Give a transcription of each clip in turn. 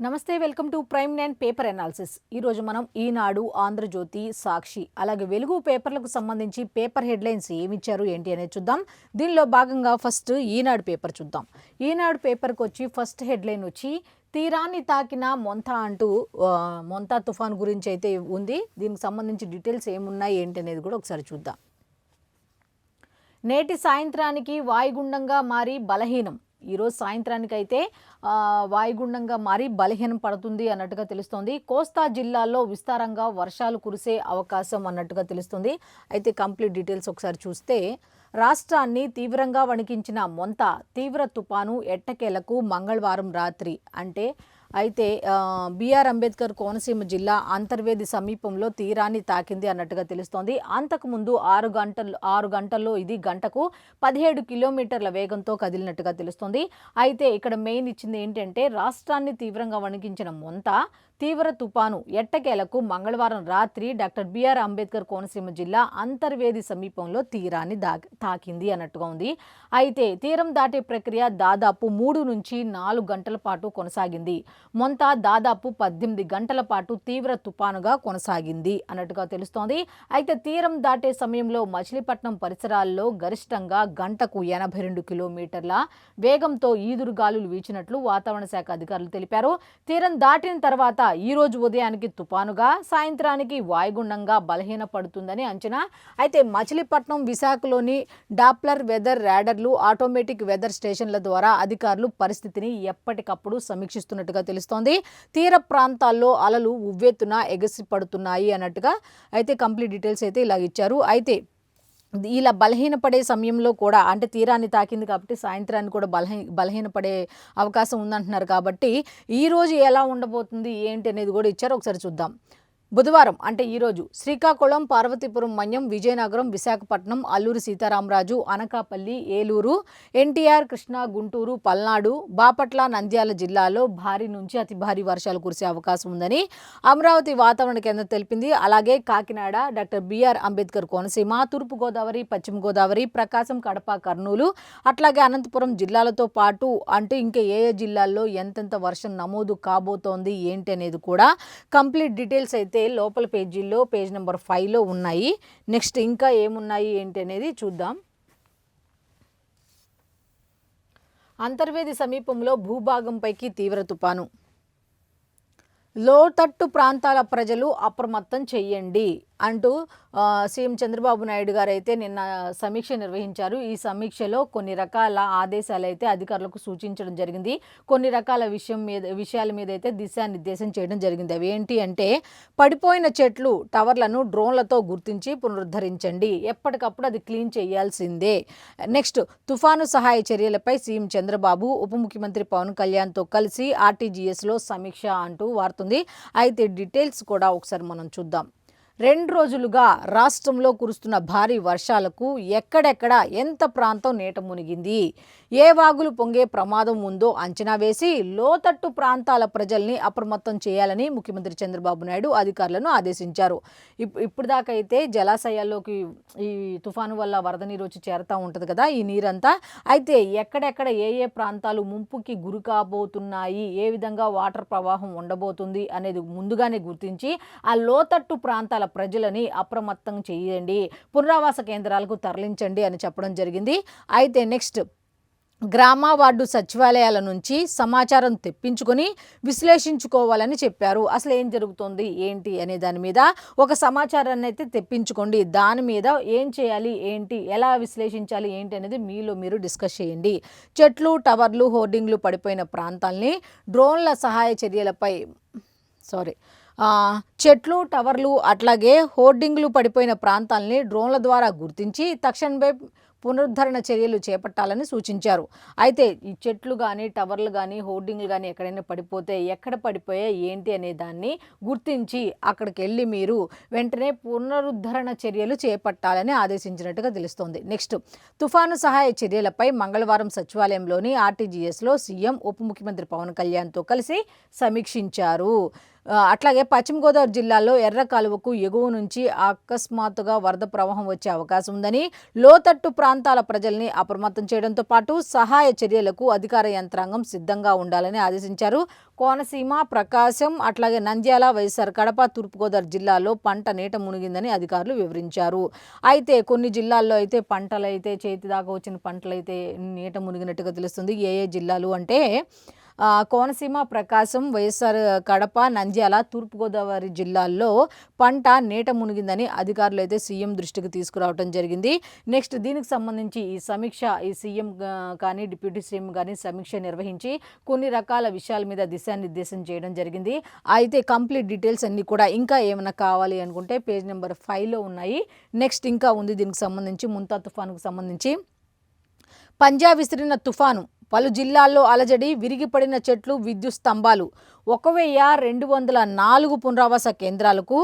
నమస్తే, welcome to prime 9 paper analysis. ఈరోజు మనం ఈనాడు, ఆంధ్రజ్యోతి, సాక్షి అలాగే వెలుగు పేపర్లకు సంబంధించి పేపర్ హెడ్లైన్స్ ఏమిచ్చారు ఏంటి అనేది చూద్దాం. దీనిలో భాగంగా ఫస్ట్ ఈనాడు పేపర్ చూద్దాం. ఈనాడు పేపర్కి వచ్చి ఫస్ట్ హెడ్లైన్ వచ్చి తీరాన్ని తాకిన మొంతా అంటూ మొంతా తుఫాన్ గురించి అయితే ఉంది. దీనికి సంబంధించి డీటెయిల్స్ ఏమున్నాయి ఏంటి అనేది కూడా ఒకసారి చూద్దాం. నేటి సాయంత్రానికి వాయుగుండంగా మారి బలహీనం. ఈరోజు సాయంత్రానికైతే వాయుగుండంగా మారి బలహీనం పడుతుంది అన్నట్టుగా తెలుస్తోంది. కోస్తా జిల్లాల్లో విస్తారంగా వర్షాలు కురిసే అవకాశం అన్నట్టుగా తెలుస్తుంది. అయితే కంప్లీట్ డీటెయిల్స్ ఒకసారి చూస్తే, రాష్ట్రాన్ని తీవ్రంగా వణికించిన మొంతా తీవ్ర తుపాను ఎట్టకేలకు మంగళవారం రాత్రి అయితే బిఆర్ అంబేద్కర్ కోనసీమ జిల్లా అంతర్వేది సమీపంలో తీరాన్ని తాకింది అన్నట్టుగా తెలుస్తోంది. అంతకుముందు 6 గంటల్లో ఇది గంటకు 17 కిలోమీటర్ల వేగంతో కదిలినట్టుగా తెలుస్తోంది. అయితే ఇక్కడ మెయిన్ ఇచ్చింది ఏంటంటే, రాష్ట్రాన్ని తీవ్రంగా వణికించిన మొంతా తీవ్ర తుపాను ఎట్టకేలకు మంగళవారం రాత్రి డాక్టర్ బిఆర్ అంబేద్కర్ కోనసీమ జిల్లా అంతర్వేది సమీపంలో తీరాన్ని తాకింది అన్నట్టుగా ఉంది. అయితే తీరం దాటే ప్రక్రియ దాదాపు 3 నుంచి 4 గంటల పాటు కొనసాగింది. మొంతా దాదాపు 18 గంటల పాటు తీవ్ర తుపానుగా కొనసాగింది అన్నట్టుగా తెలుస్తోంది. అయితే తీరం దాటే సమయంలో మచిలీపట్నం పరిసరాల్లో గరిష్టంగా గంటకు 82 కిలోమీటర్ల వేగంతో ఈదురుగాలులు వీచినట్లు వాతావరణ శాఖ అధికారులు తెలిపారు. తీరం దాటిన తర్వాత ఈ రోజు ఉదయానికి తుపానుగా, సాయంత్రానికి వాయుగుండంగా బలహీనపడుతుందని అంచనా. అయితే మచిలీపట్నం, విశాఖలోని డాప్లర్ వెదర్ రాడర్లు, ఆటోమేటిక్ వెదర్ స్టేషన్ల ద్వారా అధికారులు పరిస్థితిని ఎప్పటికప్పుడు సమీక్షిస్తున్నట్టుగా తెలుస్తోంది. తీర ప్రాంతాల్లో అలలు ఉవ్వెత్తున ఎగసిపడుతున్నాయి అన్నట్టుగా అయితే కంప్లీట్ డీటెయిల్స్ అయితే ఇలా ఇచ్చారు. అయితే ఇలా బలహీనపడే సమయంలో కూడా, అంటే తీరాన్ని తాకింది కాబట్టి సాయంత్రాన్ని కూడా బలహీనపడే అవకాశం ఉందంటున్నారు. కాబట్టి ఈరోజు ఎలా ఉండబోతుంది ఏంటి అనేది కూడా ఇచ్చారు. ఒకసారి చూద్దాం. బుధవారం అంటే ఈరోజు శ్రీకాకుళం, పార్వతీపురం, మన్యం, విజయనగరం, విశాఖపట్నం, అల్లూరి సీతారామరాజు, అనకాపల్లి, ఏలూరు, ఎన్టీఆర్, కృష్ణా, గుంటూరు, పల్నాడు, బాపట్ల, నంద్యాల జిల్లాలో భారీ నుంచి అతి భారీ వర్షాలు కురిసే అవకాశం ఉందని అమరావతి వాతావరణ కేంద్రం తెలిపింది. అలాగే కాకినాడ, డాక్టర్ బిఆర్ అంబేద్కర్ కోనసీమ, తూర్పుగోదావరి, పశ్చిమ గోదావరి, ప్రకాశం, కడప, కర్నూలు, అట్లాగే అనంతపురం జిల్లాలతో పాటు ఇంకా ఏ జిల్లాల్లో ఎంతెంత వర్షం నమోదు కాబోతోంది ఏంటి అనేది కూడా కంప్లీట్ డీటెయిల్స్ అయితే లోపల పేజీల్లో పేజ్ నెంబర్ 5లో ఉన్నాయి. నెక్స్ట్ ఇంకా ఏమున్నాయి ఏంటి అనేది చూద్దాం. అంతర్వేది సమీపంలో భూభాగంపైకి తీవ్ర తుపాను. లోతట్టు ప్రాంతాల ప్రజలు అప్రమత్తం చెయ్యండి అంటూ సీఎం చంద్రబాబు నాయుడు గారు అయితే నిన్న సమీక్ష నిర్వహించారు. ఈ సమీక్షలో కొన్ని రకాల ఆదేశాలు అయితే అధికారులకు సూచించడం జరిగింది. కొన్ని రకాల విషయాల మీద అయితే దిశానిర్దేశం చేయడం జరిగింది. అవి ఏంటి అంటే, పడిపోయిన చెట్లు, టవర్లను డ్రోన్లతో గుర్తించి పునరుద్ధరించండి. ఎప్పటికప్పుడు అది క్లీన్ చేయాల్సిందే. నెక్స్ట్, తుఫాను సహాయ చర్యలపై సీఎం చంద్రబాబు ఉప ముఖ్యమంత్రి పవన్ కళ్యాణ్తో కలిసి ఆర్టీజీఎస్లో సమీక్ష అంటూ వార్తుంది. అయితే డీటెయిల్స్ కూడా ఒకసారి మనం చూద్దాం. 2 రోజులుగా రాష్ట్రంలో కురుస్తున్న భారీ వర్షాలకు ఎక్కడెక్కడ ఎంత ప్రాంతం నీట మునిగింది, ఏ వాగులు పొంగే ప్రమాదం ఉందో అంచనా వేసి లోతట్టు ప్రాంతాల ప్రజల్ని అప్రమత్తం చేయాలని ముఖ్యమంత్రి చంద్రబాబు నాయుడు అధికారులను ఆదేశించారు. ఇప్పుడు దాకా అయితే జలాశయాల్లోకి ఈ తుఫాను వల్ల వరద నీరు వచ్చి చేరుతూ ఉంటుంది కదా, ఈ నీరంతా. అయితే ఎక్కడెక్కడ ఏ ప్రాంతాలు ముంపుకి గురి కాబోతున్నాయి, ఏ విధంగా వాటర్ ప్రవాహం ఉండబోతుంది అనేది ముందుగానే గుర్తించి ఆ లోతట్టు ప్రాంతాల ప్రజలని అప్రమత్తం చేయండి, పునరావాస కేంద్రాలకు తరలించండి అని చెప్పడం జరిగింది. అయితే నెక్స్ట్, గ్రామ వార్డు సచివాలయాల నుంచి సమాచారం తెప్పించుకొని విశ్లేషించుకోవాలని చెప్పారు. అసలు ఏం జరుగుతుంది ఏంటి అనే దాని మీద ఒక సమాచారాన్ని అయితే తెప్పించుకోండి. దాని మీద ఏం చేయాలి ఏంటి, ఎలా విశ్లేషించాలి ఏంటి అనేది మీలో మీరు డిస్కస్ చేయండి. చెట్లు, టవర్లు, హోర్డింగ్లు పడిపోయిన ప్రాంతాల్ని డ్రోన్ల సహాయ చర్యలపై చెట్లు, టవర్లు అట్లాగే హోర్డింగ్లు పడిపోయిన ప్రాంతాలని డ్రోన్ల ద్వారా గుర్తించి తక్షణమే పునరుద్ధరణ చర్యలు చేపట్టాలని సూచించారు. అయితే ఈ చెట్లు కానీ, టవర్లు కానీ, హోర్డింగ్లు కానీ ఎక్కడైనా పడిపోతే ఎక్కడ పడిపోయాయి ఏంటి అనే దాన్ని గుర్తించి అక్కడికి వెళ్ళి మీరు వెంటనే పునరుద్ధరణ చర్యలు చేపట్టాలని ఆదేశించినట్టుగా తెలుస్తోంది. నెక్స్ట్, తుఫాను సహాయ చర్యలపై మంగళవారం సచివాలయంలోని ఆర్టీజీఎస్లో సీఎం ఉప ముఖ్యమంత్రి పవన్ కళ్యాణ్తో కలిసి సమీక్షించారు. అట్లాగే పశ్చిమ గోదావరి జిల్లాలో ఎర్ర కాలువకు ఎగువ నుంచి అకస్మాత్తుగా వరద ప్రవాహం వచ్చే అవకాశం ఉందని లోతట్టు ప్రాంతాల ప్రజల్ని అప్రమత్తం చేయడంతో పాటు సహాయ చర్యలకు అధికార యంత్రాంగం సిద్ధంగా ఉండాలని ఆదేశించారు. కోనసీమ, ప్రకాశం, అట్లాగే నంద్యాల, వైఎస్ఆర్ కడప, తూర్పుగోదావరి జిల్లాలో పంట నీట మునిగిందని అధికారులు వివరించారు. అయితే కొన్ని జిల్లాల్లో అయితే పంటలైతే చేతి దాకా వచ్చిన పంటలైతే నీట మునిగినట్టుగా తెలుస్తుంది. ఏ జిల్లాలు అంటే కోనసీమ, ప్రకాశం, వైఎస్ఆర్ కడప, నంద్యాల, తూర్పుగోదావరి జిల్లాల్లో పంట నీట మునిగిందని అధికారులు అయితే సీఎం దృష్టికి తీసుకురావడం జరిగింది. నెక్స్ట్ దీనికి సంబంధించి ఈ సమీక్ష ఈ సీఎం కానీ డిప్యూటీ సీఎం కానీ సమీక్ష నిర్వహించి కొన్ని రకాల విషయాల మీద దిశానిర్దేశం చేయడం జరిగింది. అయితే కంప్లీట్ డీటెయిల్స్ అన్నీ కూడా ఇంకా ఏమైనా కావాలి అనుకుంటే పేజ్ నెంబర్ 5లో ఉన్నాయి. నెక్స్ట్ ఇంకా ఉంది దీనికి సంబంధించి ముంతా తుఫానుకు సంబంధించి. పంజాబ్ విసిరిన తుఫాను, పలు జిల్లాల్లో అలజడి, విరిగిపడిన చెట్లు, విద్యుత్ స్తంభాలు. 1204 పునరావాస కేంద్రాలకు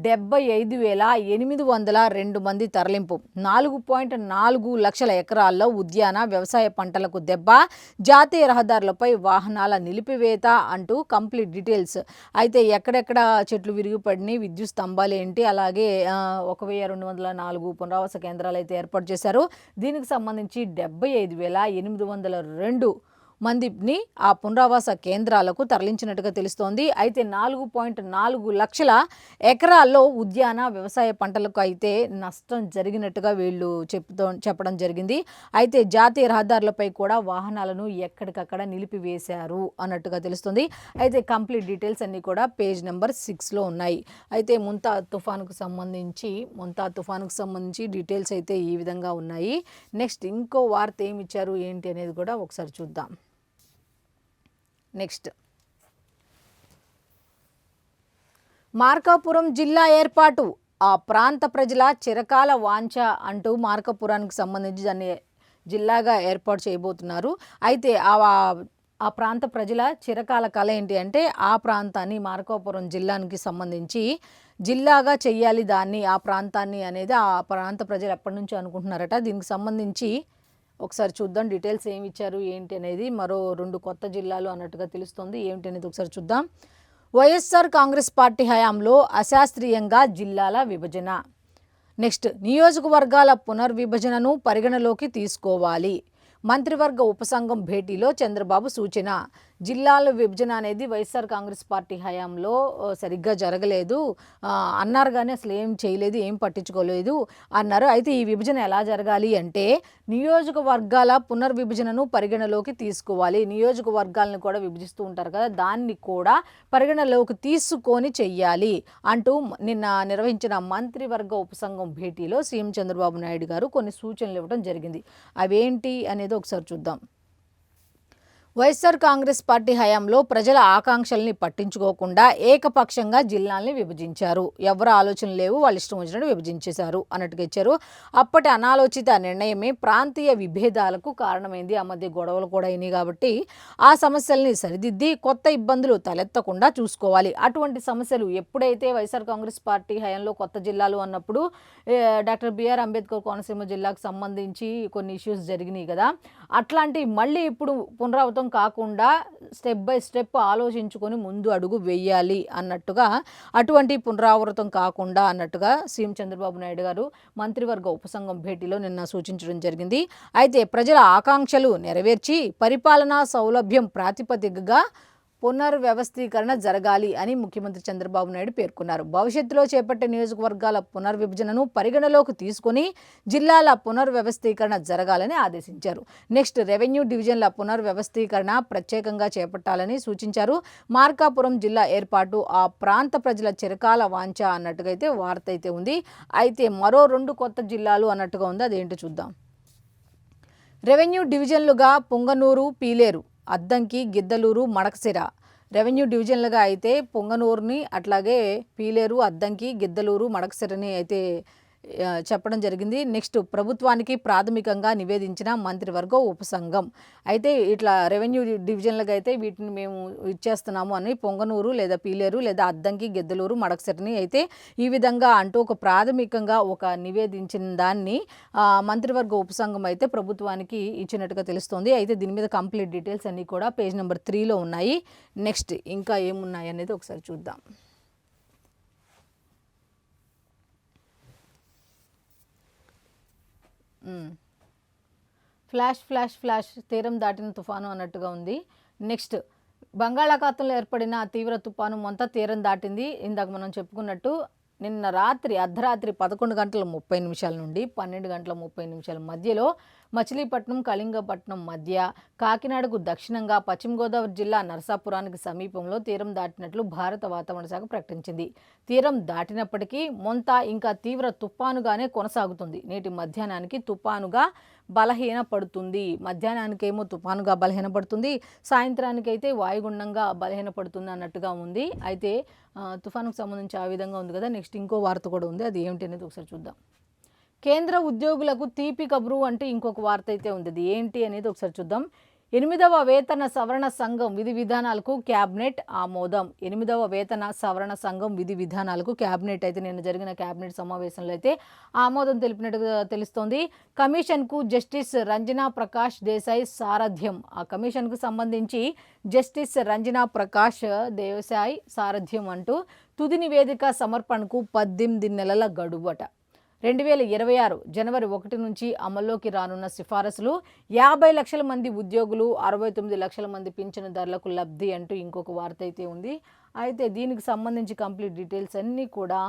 75,802 మంది తరలింపు. 4.4 లక్షల ఎకరాల్లో ఉద్యాన వ్యవసాయ పంటలకు దెబ్బ, జాతీయ రహదారులపై వాహనాల నిలిపివేత అంటూ కంప్లీట్ డీటెయిల్స్. అయితే ఎక్కడెక్కడ చెట్లు విరిగిపడినాయి, విద్యుత్ స్తంభాలు ఏంటి, అలాగే 1204 పునరావాస కేంద్రాలు అయితే ఏర్పాటు చేశారు. దీనికి సంబంధించి 75,802 మందిని ఆ పునరావాస కేంద్రాలకు తరలించినట్టుగా తెలుస్తోంది. అయితే 4.4 లక్షల ఎకరాల్లో ఉద్యాన వ్యవసాయ పంటలకు అయితే నష్టం జరిగినట్టుగా వీళ్ళు చెప్పడం జరిగింది. అయితే జాతీయ రహదారులపై కూడా వాహనాలను ఎక్కడికక్కడ నిలిపివేశారు అన్నట్టుగా తెలుస్తుంది. అయితే కంప్లీట్ డీటెయిల్స్ అన్నీ కూడా పేజ్ నెంబర్ 6లో ఉన్నాయి. అయితే ముంతా తుఫానుకు సంబంధించి డీటెయిల్స్ అయితే ఈ విధంగా ఉన్నాయి. నెక్స్ట్ ఇంకో వార్త ఏమి ఇచ్చారు ఏంటి అనేది కూడా ఒకసారి చూద్దాం. నెక్స్ట్ మార్కాపురం జిల్లా ఏర్పాటు ఆ ప్రాంత ప్రజల చిరకాల వాంఛ అంటూ మార్కాపురానికి సంబంధించి దాన్ని జిల్లాగా ఏర్పాటు చేయబోతున్నారు. అయితే ఆ ప్రాంత ప్రజల చిరకాల కళ ఏంటి అంటే ఆ ప్రాంతాన్ని మార్కాపురం జిల్లానికి సంబంధించి జిల్లాగా చెయ్యాలి దాన్ని, ఆ ప్రాంతాన్ని అనేది ఆ ప్రాంత ప్రజలు ఎప్పటి నుంచో అనుకుంటున్నారట. దీనికి సంబంధించి ఒకసారి చూద్దాం డీటెయిల్స్ ఏమి ఇచ్చారు ఏంటి అనేది. మరో 2 కొత్త జిల్లాలు అన్నట్టుగా తెలుస్తుంది. ఏమిటి అనేది ఒకసారి చూద్దాం. వైఎస్ఆర్ కాంగ్రెస్ పార్టీ హయాంలో అశాస్త్రీయంగా జిల్లాల విభజన. నెక్స్ట్ నియోజకవర్గాల పునర్విభజనను పరిగణలోకి తీసుకోవాలి. మంత్రివర్గ ఉపసంఘం భేటీలో చంద్రబాబు సూచన. జిల్లాల విభజన అనేది వైఎస్ఆర్ కాంగ్రెస్ పార్టీ హయాంలో సరిగ్గా జరగలేదు అన్నారు, కానీ అసలు ఏం చేయలేదు, ఏం పట్టించుకోలేదు అన్నారు. అయితే ఈ విభజన ఎలా జరగాలి అంటే నియోజకవర్గాల పునర్విభజనను పరిగణలోకి తీసుకోవాలి. నియోజకవర్గాలను కూడా విభజిస్తూ ఉంటారు కదా, దాన్ని కూడా పరిగణలోకి తీసుకొని చెయ్యాలి అంటూ నిన్న నిర్వహించిన మంత్రివర్గ ఉపసంఘం భేటీలో సీఎం చంద్రబాబు నాయుడు గారు కొన్ని సూచనలు ఇవ్వడం జరిగింది. అవేంటి అనేది ఒకసారి చూద్దాం. వైఎస్ఆర్ కాంగ్రెస్ పార్టీ హయాంలో ప్రజల ఆకాంక్షల్ని పట్టించుకోకుండా ఏకపక్షంగా జిల్లాల్ని విభజించారు. ఎవరు ఆలోచనలు లేవు, వాళ్ళు ఇష్టం వచ్చినట్టు విభజించేశారు అన్నట్టుగా ఇచ్చారు. అప్పటి అనాలోచిత నిర్ణయమే ప్రాంతీయ విభేదాలకు కారణమైంది. ఆ మధ్య గొడవలు కూడా అయినాయి కాబట్టి ఆ సమస్యల్ని సరిదిద్ది కొత్త ఇబ్బందులు తలెత్తకుండా చూసుకోవాలి. అటువంటి సమస్యలు ఎప్పుడైతే వైఎస్ఆర్ కాంగ్రెస్ పార్టీ హయాంలో కొత్త జిల్లాలు అన్నప్పుడు డాక్టర్ బిఆర్ అంబేద్కర్ కోనసీమ జిల్లాకు సంబంధించి కొన్ని ఇష్యూస్ జరిగినాయి కదా, అట్లాంటివి మళ్ళీ ఇప్పుడు పునరావృతం కాకుండా స్టెప్ బై స్టెప్ ఆలోచించుకొని ముందు అడుగు వేయాలి అన్నట్టుగా, అటువంటి పునరావృతం కాకుండా అన్నట్టుగా సీఎం చంద్రబాబు నాయుడు గారు మంత్రివర్గ ఉపసంఘం భేటీలో నిన్న సూచించడం జరిగింది. అయితే ప్రజల ఆకాంక్షలు నెరవేర్చి పరిపాలనా సౌలభ్యం ప్రాతిపదికగా పునర్వ్యవస్థీకరణ జరగాలి అని ముఖ్యమంత్రి చంద్రబాబు నాయుడు పేర్కొన్నారు. భవిష్యత్తులో చేపట్టే నియోజకవర్గాల పునర్విభజనను పరిగణలోకి తీసుకుని జిల్లాల పునర్వ్యవస్థీకరణ జరగాలని ఆదేశించారు. నెక్స్ట్ రెవెన్యూ డివిజన్ల పునర్వ్యవస్థీకరణ ప్రత్యేకంగా చేపట్టాలని సూచించారు. మార్కాపురం జిల్లా ఏర్పాటు ఆ ప్రాంత ప్రజల చిరకాల వాంఛ అన్నట్టుగా అయితే వార్త అయితే ఉంది. అయితే మరో 2 కొత్త జిల్లాలు అన్నట్టుగా ఉంది, అదేంటో చూద్దాం. రెవెన్యూ డివిజన్లుగా పుంగనూరు, పీలేరు, అద్దంకి, గిద్దలూరు, మడకసిర రెవెన్యూ డివిజన్లుగా అయితే పొంగనూరుని, అట్లాగే పీలేరు, అద్దంకి, గిద్దలూరు, మడకసిరని అయితే చెప్పడం జరిగింది. నెక్స్ట్ ప్రభుత్వానికి ప్రాథమికంగా నివేదించిన మంత్రివర్గ ఉపసంఘం. అయితే ఇట్లా రెవెన్యూ డివిజన్లకు అయితే వీటిని మేము ఇచ్చేస్తున్నాము అని పొంగనూరు లేదా పీలేరు లేదా అద్దంకి, గెద్దలూరు, మడకసిరిని అయితే ఈ విధంగా అంటూ ఒక ప్రాథమికంగా ఒక నివేదించిన దాన్ని మంత్రివర్గ ఉపసంఘం అయితే ప్రభుత్వానికి ఇచ్చినట్టుగా తెలుస్తోంది. అయితే దీని మీద కంప్లీట్ డీటెయిల్స్ అన్నీ కూడా పేజ్ నెంబర్ 3లో ఉన్నాయి. నెక్స్ట్ ఇంకా ఏమున్నాయి అనేది ఒకసారి చూద్దాం. ఫ్లాష్ తీరం దాటిన తుఫాను అన్నట్టుగా ఉంది. నెక్స్ట్ బంగాళాఖాతంలో ఏర్పడిన తీవ్ర తుఫాను మొంత తీరం దాటింది. ఇందాక మనం చెప్పుకున్నట్టు నిన్న రాత్రి అర్ధరాత్రి 11:30 నుండి 12:30 మధ్యలో మచిలీపట్నం, కళింగపట్నం మధ్య, కాకినాడకు దక్షిణంగా పశ్చిమ గోదావరి జిల్లా నరసాపురానికి సమీపంలో తీరం దాటినట్లు భారత వాతావరణ శాఖ ప్రకటించింది. తీరం దాటినప్పటికీ మొంత ఇంకా తీవ్ర తుఫానుగానే కొనసాగుతుంది. నేటి మధ్యాహ్నానికి తుఫానుగా బలహీనపడుతుంది. మధ్యాహ్నానికేమో తుఫానుగా బలహీనపడుతుంది, సాయంత్రానికైతే వాయుగుండంగా బలహీనపడుతుంది అన్నట్టుగా ఉంది. అయితే తుఫానుకు సంబంధించి ఆ విధంగా ఉంది కదా. నెక్స్ట్ ఇంకో వార్త కూడా ఉంది, అది ఏమిటి అనేది ఒకసారి చూద్దాం. కేంద్ర ఉద్యోగులకు తీపి కబురు అంటే ఇంకొక వార్త అయితే ఉంది, అది ఏంటి అనేది ఒకసారి చూద్దాం. 8వ వేతన సవరణ సంఘం విధి విధానాలకు క్యాబినెట్ ఆమోదం. 8వ వేతన సవరణ సంఘం విధి విధానాలకు క్యాబినెట్ అయితే నిన్న జరిగిన క్యాబినెట్ సమావేశంలో అయితే ఆమోదం తెలిపినట్టుగా తెలుస్తోంది. కమిషన్కు జస్టిస్ రంజనా ప్రకాష్ దేశాయ్ సారథ్యం. ఆ కమిషన్కు సంబంధించి జస్టిస్ రంజనా ప్రకాష్ దేశాయ్ సారథ్యం అంటూ తుది నివేదిక సమర్పణకు 18 నెలల గడువట. 2026 జనవరి 1 నుంచి అమల్లోకి రానున్న సిఫారసులు 50 లక్షల మంది ఉద్యోగులు, 69 లక్షల మంది పింఛనుదారులకు లబ్ధి అంటూ ఇంకొక వార్త అయితే ఉంది. అయితే దీనికి సంబంధించి కంప్లీట్ డీటెయిల్స్ అన్నీ కూడా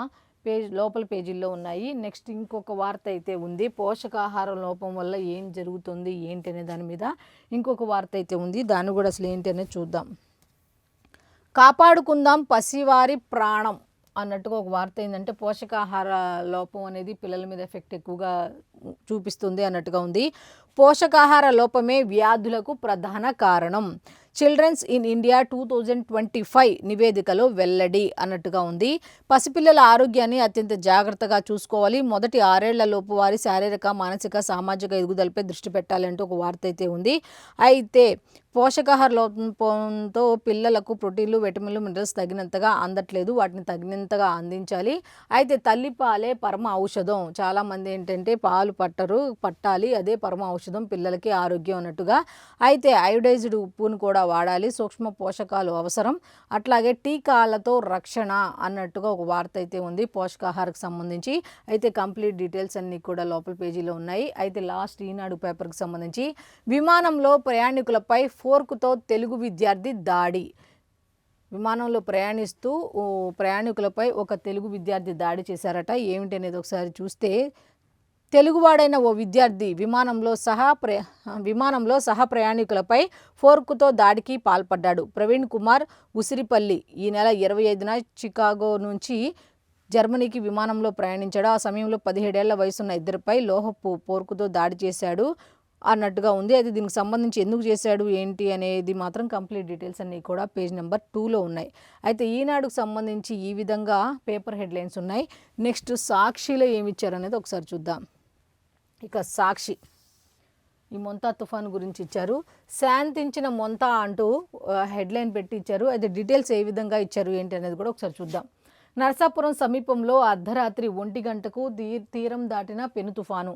లోపల పేజీల్లో ఉన్నాయి. నెక్స్ట్ ఇంకొక వార్త అయితే ఉంది, పోషకాహార లోపం వల్ల ఏం జరుగుతుంది ఏంటి అనే దాని మీద ఇంకొక వార్త అయితే ఉంది. దాన్ని కూడా అసలు ఏంటి అనేది చూద్దాం. కాపాడుకుందాం పసివారి ప్రాణం అన్నట్టుగా ఒక వార్త ఏంటంటే పోషకాహార లోపం అనేది పిల్లల మీద ఎఫెక్ట్ ఎక్కువగా చూపిస్తుంది అన్నట్టుగా ఉంది. పోషకాహార లోపమే వ్యాధులకు ప్రధాన కారణం. చిల్డ్రన్స్ ఇన్ ఇండియా 2025 నివేదికలో వెల్లడి అన్నట్టుగా ఉంది. పసిపిల్లల ఆరోగ్యాన్ని అత్యంత జాగ్రత్తగా చూసుకోవాలి, మొదటి 6 ఏళ్లలోపు వారి శారీరక, మానసిక, సామాజిక ఎదుగుదలపై దృష్టి పెట్టాలి అంటూ ఒక వార్త అయితే ఉంది. అయితే పోషకాహార లోపంతో పిల్లలకు ప్రోటీన్లు, విటమిన్లు, మినరల్స్ తగినంతగా అందట్లేదు, వాటిని తగినంతగా అందించాలి. అయితే తల్లిపాలే పరమ ఔషధం. చాలామంది ఏంటంటే పాలు పట్టాలి, అదే పరమ ఔషధం పిల్లలకి ఆరోగ్యం అన్నట్టుగా. అయితే అయోడైజ్డ్ ఉప్పును కూడా వాడాలి, సూక్ష్మ పోషకాలు అవసరం, అట్లాగే టీకాలతో రక్షణ అన్నట్టుగా ఒక వార్త అయితే ఉంది పోషకాహారకు సంబంధించి. అయితే కంప్లీట్ డీటెయిల్స్ అన్నీ కూడా లోపల పేజీలో ఉన్నాయి. అయితే లాస్ట్ ఈనాడు పేపర్కి సంబంధించి విమానంలో ప్రయాణికులపై ఫోర్కుతో తెలుగు విద్యార్థి దాడి. విమానంలో ప్రయాణిస్తూ ప్రయాణికులపై ఒక తెలుగు విద్యార్థి దాడి చేశారట. ఏమిటి అనేది ఒకసారి చూస్తే, తెలుగువాడైన ఓ విద్యార్థి విమానంలో సహ ప్రయాణికులపై ఫోర్కుతో దాడికి పాల్పడ్డాడు. ప్రవీణ్ కుమార్ ఉసిరిపల్లి ఈ నెల 25న చికాగో నుంచి జర్మనీకి విమానంలో ప్రయాణించాడు. ఆ సమయంలో 17 ఏళ్ల వయసున్న ఇద్దరిపై లోహపు ఫోర్కుతో దాడి చేశాడు అన్నట్టుగా ఉంది. అయితే దీనికి సంబంధించి ఎందుకు చేశాడు ఏంటి అనేది మాత్రం కంప్లీట్ డీటెయిల్స్ అన్నీ కూడా పేజ్ నెంబర్ 2లో ఉన్నాయి. అయితే ఈనాడుకు సంబంధించి ఈ విధంగా పేపర్ హెడ్లైన్స్ ఉన్నాయి. నెక్స్ట్ సాక్షిలో ఏమి ఇచ్చారు అనేది ఒకసారి చూద్దాం. ఇక సాక్షి ఈ మొంతా తుఫాను గురించి ఇచ్చారు. శాంతించిన మొంతా అంటూ హెడ్లైన్ పెట్టి ఇచ్చారు. అయితే డీటెయిల్స్ ఏ విధంగా ఇచ్చారు ఏంటి అనేది కూడా ఒకసారి చూద్దాం. నరసాపురం సమీపంలో అర్ధరాత్రి 1 గంటకు తీరం దాటిన పెను తుఫాను.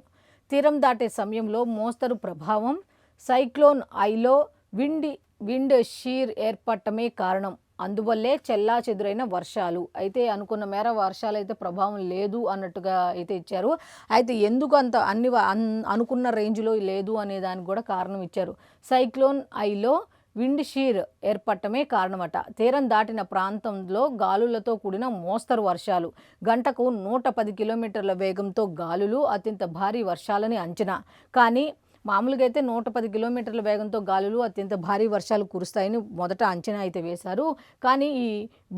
తీరం దాటే సమయంలో మోస్తరు ప్రభావం, సైక్లోన్ ఐలో విండ్ షీర్ ఏర్పడటమే కారణం. అందువల్లే చెల్లాచెదురైన వర్షాలు. అయితే అనుకున్న మేర వర్షాలు అయితే ప్రభావం లేదు అన్నట్టుగా అయితే ఇచ్చారు. అయితే ఎందుకు అంత అనుకున్న రేంజ్లో లేదు అనే దానికి కూడా కారణం ఇచ్చారు. సైక్లోన్ ఐలో విండ్ షీర్ ఏర్పడటమే కారణమట. తీరం దాటిన ప్రాంతంలో గాలులతో కూడిన మోస్తరు వర్షాలు, గంటకు 110 కిలోమీటర్ల వేగంతో గాలులు, అత్యంత భారీ వర్షాలని అంచనా. కానీ మామూలుగా అయితే 110 కిలోమీటర్ల వేగంతో గాలులు, అత్యంత భారీ వర్షాలు కురుస్తాయని మొదట అంచనా అయితే వేశారు. కానీ ఈ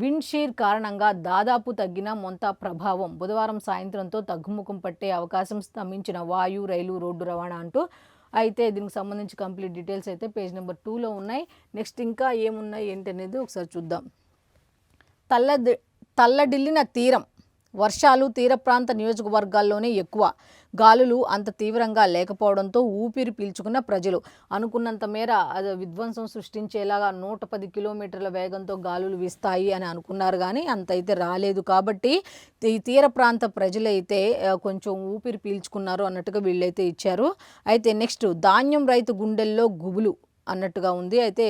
విండ్ షీర్ కారణంగా దాదాపు తగ్గిన మొంతా ప్రభావం బుధవారం సాయంత్రంతో తగ్గుముఖం పట్టే అవకాశం, స్తంభించిన వాయు, రైలు, రోడ్డు రవాణా అంటూ అయితే దీనికి సంబంధించి కంప్లీట్ డీటెయిల్స్ అయితే పేజ్ నెంబర్ 2లో ఉన్నాయి. నెక్స్ట్ ఇంకా ఏమున్నాయి ఏంటి అనేది ఒకసారి చూద్దాం. తల్లడిల్లిన తీరం, వర్షాలు తీర ప్రాంత నియోజకవర్గాల్లోనే ఎక్కువ. గాలులు అంత తీవ్రంగా లేకపోవడంతో ఊపిరి పీల్చుకున్న ప్రజలు. అనుకున్నంత మేర అది విధ్వంసం సృష్టించేలాగా 110 కిలోమీటర్ల వేగంతో గాలులు వీస్తాయి అని అనుకున్నారు కానీ అంతైతే రాలేదు. కాబట్టి ఈ తీర ప్రాంత ప్రజలైతే కొంచెం ఊపిరి పీల్చుకున్నారు అన్నట్టుగా వీళ్ళైతే ఇచ్చారు. అయితే నెక్స్ట్ ధాన్యం రైతు గుండెల్లో గుబులు అన్నట్టుగా ఉంది. అయితే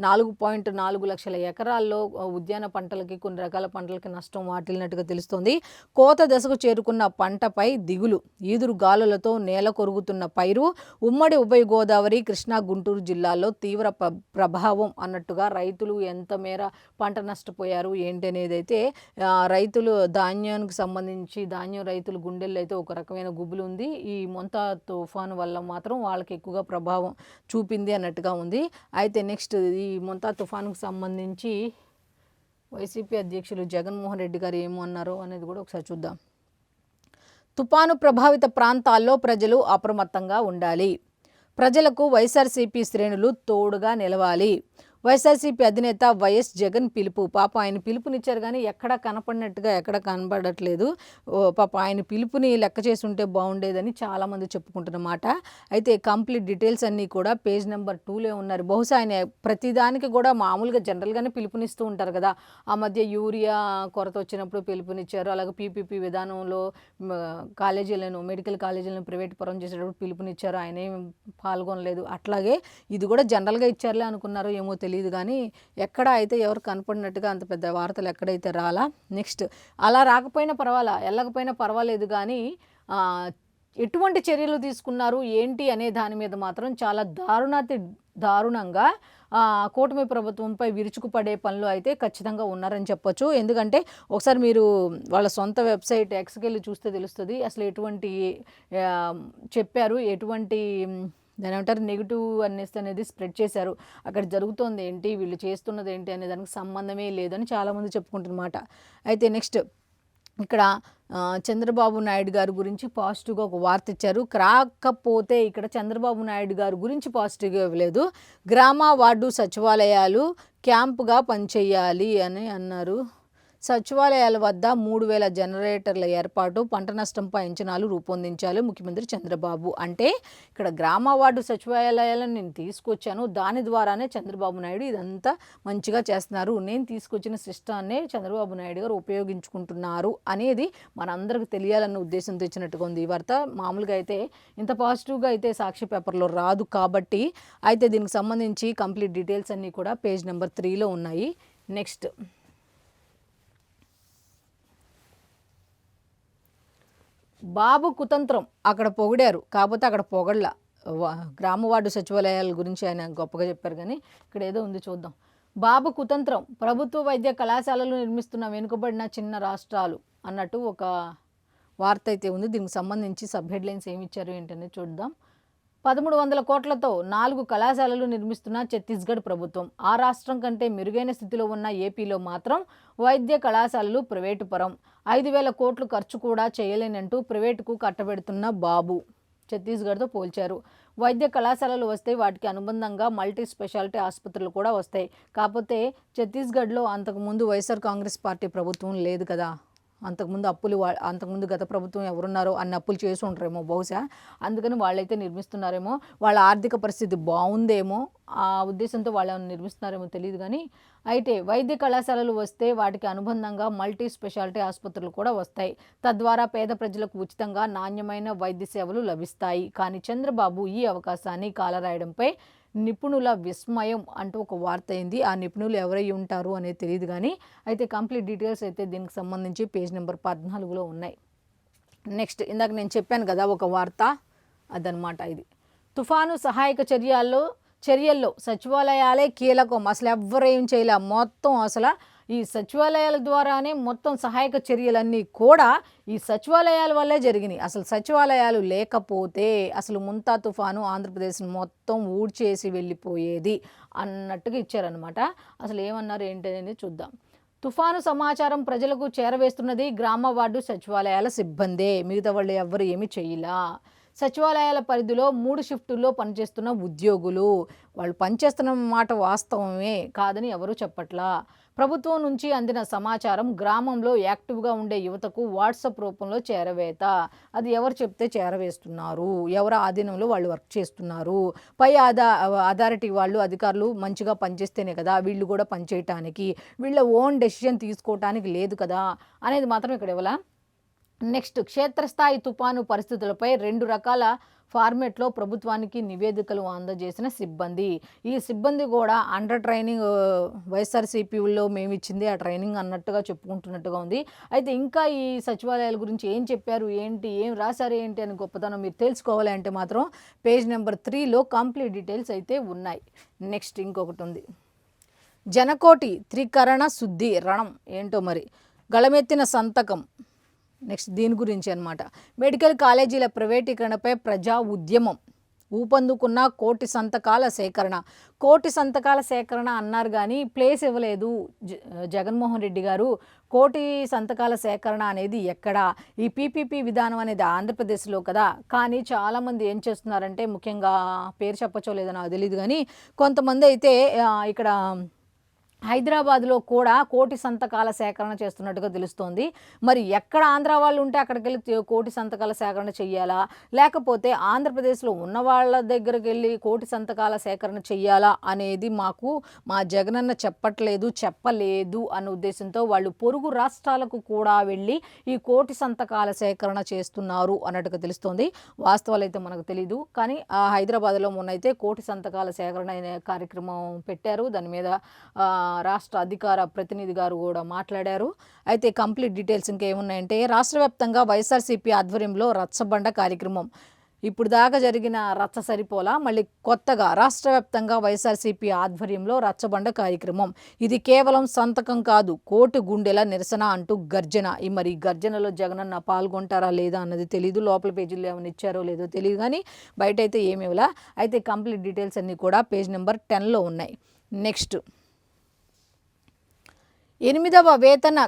4.4 లక్షల ఎకరాల్లో ఉద్యాన పంటలకి కొన్ని రకాల పంటలకి నష్టం వాటిల్లినట్టుగా తెలుస్తోంది. కోత దశకు చేరుకున్న పంటపై దిగులు. ఈదురు గాలులతో నేల కొరుగుతున్న పైరు. ఉమ్మడి ఉభయ గోదావరి, కృష్ణా, గుంటూరు జిల్లాల్లో తీవ్ర ప్రభావం అన్నట్టుగా రైతులు ఎంత మేర పంట నష్టపోయారు ఏంటి అనేది అయితే రైతులు ధాన్యానికి సంబంధించి ధాన్యం రైతులు గుండెల్లో అయితే ఒక రకమైన గుబులు ఉంది. ఈ మొంతా తుఫాను వల్ల మాత్రం వాళ్ళకి ఎక్కువగా ప్రభావం చూపింది అన్నట్టుగా ఉంది. అయితే నెక్స్ట్ ఈ మొంతా తుఫానుకు సంబంధించి వైసీపీ అధ్యక్షులు జగన్మోహన్ రెడ్డి గారు ఏమన్నారో అనేది కూడా ఒకసారి చూద్దాం. తుఫాను ప్రభావిత ప్రాంతాల్లో ప్రజలు అప్రమత్తంగా ఉండాలి. ప్రజలకు వైఎస్ఆర్సీపీ శ్రేణులు తోడుగా నిలవాలి. వైఎస్ఆర్సీపీ అధినేత వైఎస్ జగన్ పిలుపు. పాప ఆయన పిలుపునిచ్చారు కానీ ఎక్కడా కనపడినట్టుగా ఎక్కడ కనపడట్లేదు. పాప ఆయన పిలుపుని లెక్క చేసి ఉంటే బాగుండేదని చాలామంది చెప్పుకుంటున్నమాట. అయితే కంప్లీట్ డీటెయిల్స్ అన్నీ కూడా పేజ్ నెంబర్ 2లో ఉన్నారు. బహుశా ఆయన ప్రతిదానికి కూడా మామూలుగా జనరల్గానే పిలుపునిస్తూ ఉంటారు కదా. ఆ మధ్య యూరియా కొరత వచ్చినప్పుడు పిలుపునిచ్చారు. అలాగే పీపీపీ విధానంలో కాలేజీలను మెడికల్ కాలేజీలను ప్రైవేట్ పరం చేసేటప్పుడు పిలుపునిచ్చారు. ఆయన ఏం పాల్గొనలేదు. అట్లాగే ఇది కూడా జనరల్గా ఇచ్చారులే అనుకున్నారు ఏమో తెలియదు కానీ ఎక్కడ అయితే ఎవరు కనపడినట్టుగా అంత పెద్ద వార్తలు ఎక్కడైతే రాలా. నెక్స్ట్ అలా రాకపోయినా వెళ్ళకపోయినా పర్వాలేదు కానీ ఎటువంటి చర్యలు తీసుకున్నారు ఏంటి అనే దాని మీద మాత్రం చాలా దారుణంగా కూటమి ప్రభుత్వంపై విరుచుకుపడే పనులు అయితే ఖచ్చితంగా ఉన్నారని చెప్పొచ్చు. ఎందుకంటే ఒకసారి మీరు వాళ్ళ సొంత వెబ్సైట్ ఎక్స్కి వెళ్ళి చూస్తే తెలుస్తుంది అసలు ఎటువంటి చెప్పారు, ఎటువంటి దాని ఏమంటారు నెగిటివ్ అన్నెస్ అనేది స్ప్రెడ్ చేశారు. అక్కడ జరుగుతోంది ఏంటి, వీళ్ళు చేస్తున్నది ఏంటి అనే దానికి సంబంధమే లేదని చాలామంది చెప్పుకుంటున్నమాట. అయితే నెక్స్ట్ ఇక్కడ చంద్రబాబు నాయుడు గారి గురించి పాజిటివ్గా ఒక వార్త ఇచ్చారు. కాకపోతే ఇక్కడ చంద్రబాబు నాయుడు గారి గురించి పాజిటివ్గా ఇవ్వలేదు. గ్రామ వార్డు సచివాలయాలు క్యాంపుగా పనిచేయాలి అని అన్నారు. సచివాలయాల వద్ద 3000 జనరేటర్ల ఏర్పాటు, పంట నష్టంపై అంచనాలు రూపొందించాలి ముఖ్యమంత్రి చంద్రబాబు. అంటే ఇక్కడ గ్రామ వార్డు సచివాలయాలను నేను తీసుకొచ్చాను, దాని ద్వారానే చంద్రబాబు నాయుడు ఇదంతా మంచిగా చేస్తున్నారు, నేను తీసుకొచ్చిన సిస్టాన్నే చంద్రబాబు నాయుడు గారు ఉపయోగించుకుంటున్నారు అనేది మనందరికి తెలియాలన్న ఉద్దేశంతో ఇచ్చినట్టుగా ఉంది ఈ వార్త. మామూలుగా అయితే ఇంత పాజిటివ్గా అయితే సాక్షి పేపర్లో రాదు కాబట్టి అయితే దీనికి సంబంధించి కంప్లీట్ డీటెయిల్స్ అన్నీ కూడా పేజ్ నెంబర్ 3లో ఉన్నాయి. నెక్స్ట్ బాబు కుతంత్రం అక్కడ పొగిడారు, కాకపోతే అక్కడ పొగళ్ళ గ్రామ వార్డు సచివాలయాల గురించి ఆయన గొప్పగా చెప్పారు కానీ ఇక్కడ ఏదో ఉంది చూద్దాం. బాబు కుతంత్రం, ప్రభుత్వ వైద్య కళాశాలలు నిర్మిస్తున్న వెనుకబడిన చిన్న రాష్ట్రాలు అన్నట్టు ఒక వార్త అయితే ఉంది. దీనికి సంబంధించి సబ్ హెడ్లైన్స్ ఏమి ఇచ్చారు ఏంటనేది చూద్దాం. 1300 కోట్లతో 4 కళాశాలలు నిర్మిస్తున్న ఛత్తీస్గఢ్ ప్రభుత్వం. ఆ రాష్ట్రం కంటే మెరుగైన స్థితిలో ఉన్న ఏపీలో మాత్రం వైద్య కళాశాలలు ప్రైవేటు పరం. 5000 కోట్లు ఖర్చు కూడా చేయలేనంటూ ప్రైవేటుకు కట్టబెడుతున్న బాబు. ఛత్తీస్గఢ్తో పోల్చారు. వైద్య కళాశాలలు వస్తే వాటికి అనుబంధంగా మల్టీ స్పెషాలిటీ ఆసుపత్రులు కూడా వస్తాయి. కాకపోతే ఛత్తీస్గఢ్లో అంతకుముందు వైఎస్ఆర్ కాంగ్రెస్ పార్టీ ప్రభుత్వం లేదు కదా. అంతకుముందు గత ప్రభుత్వం ఎవరున్నారో అన్ని అప్పులు చేసి ఉంటారేమో బహుశా, అందుకని వాళ్ళైతే నిర్మిస్తున్నారేమో, వాళ్ళ ఆర్థిక పరిస్థితి బాగుందేమో ఆ ఉద్దేశంతో వాళ్ళు నిర్మిస్తున్నారేమో తెలియదు కానీ అయితే వైద్య కళాశాలలు వస్తే వాటికి అనుబంధంగా మల్టీ స్పెషాలిటీ ఆసుపత్రులు కూడా వస్తాయి. తద్వారా పేద ప్రజలకు ఉచితంగా నాణ్యమైన వైద్య సేవలు లభిస్తాయి. కానీ చంద్రబాబు ఈ అవకాశాన్ని కాలరాయడంపై నిపుణుల విస్మయం అంటూ ఒక వార్త అయింది. ఆ నిపుణులు ఎవరై ఉంటారు అనేది తెలియదు కానీ అయితే కంప్లీట్ డీటెయిల్స్ అయితే దీనికి సంబంధించి పేజ్ నెంబర్ 14లో ఉన్నాయి. నెక్స్ట్ ఇందాక నేను చెప్పాను కదా ఒక వార్త, అదనమాట ఇది. తుఫాను సహాయక చర్యల్లో సచివాలయాలే కీలకం. అసలు ఎవ్వరు ఏం చేయలే, మొత్తం అసలు ఈ సచివాలయాల ద్వారానే మొత్తం సహాయక చర్యలన్నీ కూడా ఈ సచివాలయాల వల్లే జరిగినాయి. అసలు సచివాలయాలు లేకపోతే అసలు ముంతా తుఫాను ఆంధ్రప్రదేశ్ మొత్తం ఊడ్చేసి వెళ్ళిపోయేది అన్నట్టుగా ఇచ్చారనమాట. అసలు ఏమన్నారు ఏంటనేది చూద్దాం. తుఫాను సమాచారం ప్రజలకు చేరవేస్తున్నది గ్రామ వార్డు సచివాలయాల సిబ్బందే, మిగతా వాళ్ళు ఎవ్వరు ఏమీ చేయలా. సచివాలయాల పరిధిలో 3 షిఫ్టుల్లో పనిచేస్తున్న ఉద్యోగులు, వాళ్ళు పనిచేస్తున్న మాట వాస్తవమే కాదని ఎవరూ చెప్పట్లా. ప్రభుత్వం నుంచి అందిన సమాచారం గ్రామంలో యాక్టివ్గా ఉండే యువతకు వాట్సాప్ రూపంలో చేరవేత. అది ఎవరు చెప్తే చేరవేస్తున్నారు, ఎవరి ఆధీనంలో వాళ్ళు వర్క్ చేస్తున్నారు, పై అథారిటీ వాళ్ళు అధికారులు మంచిగా పనిచేస్తేనే కదా వీళ్ళు కూడా పనిచేయటానికి, వీళ్ళ ఓన్ డెసిషన్ తీసుకోవటానికి లేదు కదా అనేది మాత్రం ఇక్కడ ఇవ్వాల. నెక్స్ట్, క్షేత్రస్థాయి తుపాను పరిస్థితులపై 2 రకాల ఫార్మేట్లో ప్రభుత్వానికి నివేదికలు అందజేసిన సిబ్బంది. ఈ సిబ్బంది కూడా అండర్ ట్రైనింగ్ వైఎస్ఆర్సీపీలో మేము ఇచ్చింది ఆ ట్రైనింగ్ అన్నట్టుగా చెప్పుకుంటున్నట్టుగా ఉంది. అయితే ఇంకా ఈ సచివాలయాల గురించి ఏం చెప్పారు ఏంటి, ఏం రాశారు ఏంటి అని గొప్పతనం మీరు తెలుసుకోవాలి అంటే మాత్రం పేజ్ నెంబర్ 3లో కంప్లీట్ డీటెయిల్స్ అయితే ఉన్నాయి. నెక్స్ట్ ఇంకొకటి ఉంది, జనకోటి త్రికరణ శుద్ధి రణం ఏంటో మరి, గళమెత్తిన సంతకం. నెక్స్ట్ దీని గురించి అనమాట, మెడికల్ కాలేజీల ప్రైవేటీకరణపై ప్రజా ఉద్యమం ఊపందుకున్న కోటి సంతకాల సేకరణ. కోటి సంతకాల సేకరణ అన్నారు కానీ ప్లేస్ ఇవ్వలేదు జగన్మోహన్ రెడ్డి గారు. కోటి సంతకాల సేకరణ అనేది ఎక్కడ, ఈ పీపీపీ విధానం అనేది ఆంధ్రప్రదేశ్లో కదా. కానీ చాలామంది ఏం చేస్తున్నారంటే, ముఖ్యంగా పేరు చెప్పచ్చో లేదో నాకు తెలియదు కానీ కొంతమంది అయితే ఇక్కడ హైదరాబాద్లో కూడా కోటి సంతకాల సేకరణ చేస్తున్నట్టుగా తెలుస్తోంది. మరి ఎక్కడ ఆంధ్ర వాళ్ళు ఉంటే అక్కడికి వెళ్ళి కోటి సంతకాల సేకరణ చెయ్యాలా, లేకపోతే ఆంధ్రప్రదేశ్లో ఉన్న వాళ్ళ దగ్గరికి వెళ్ళి కోటి సంతకాల సేకరణ చెయ్యాలా అనేది మాకు మా జగనన్న చెప్పలేదు అన్న ఉద్దేశంతో వాళ్ళు పొరుగు రాష్ట్రాలకు కూడా వెళ్ళి ఈ కోటి సంతకాల సేకరణ చేస్తున్నారు అన్నట్టుగా తెలుస్తోంది. వాస్తవాలు అయితే మనకు తెలీదు కానీ హైదరాబాద్లో మొన్నైతే కోటి సంతకాల సేకరణ అనే కార్యక్రమం పెట్టారు. దాని మీద రాష్ట్ర అధికార ప్రతినిధి గారు కూడా మాట్లాడారు. అయితే కంప్లీట్ డీటెయిల్స్ ఇంకా ఏమున్నాయంటే, రాష్ట్ర వ్యాప్తంగా వైఎస్ఆర్సీపీ ఆధ్వర్యంలో రచ్చబండ కార్యక్రమం. ఇప్పుడు దాకా జరిగిన రచ్చ సరిపోలా, మళ్ళీ కొత్తగా రాష్ట్ర వ్యాప్తంగా వైఎస్ఆర్సీపీ ఆధ్వర్యంలో రచ్చబండ కార్యక్రమం. ఇది కేవలం సంతకం కాదు, కోటి గుండెల నిరసన అంటూ గర్జన. ఈ మరి గర్జనలో జగనన్న పాల్గొంటారా లేదా అన్నది తెలీదు, లోపల పేజీల్లో ఏమైనా ఇచ్చారో లేదో తెలియదు కానీ బయట అయితే ఏమి ఇవ్వలా. అయితే కంప్లీట్ డీటెయిల్స్ అన్నీ కూడా పేజ్ నెంబర్ 10లో ఉన్నాయి. నెక్స్ట్, 8వ వేతన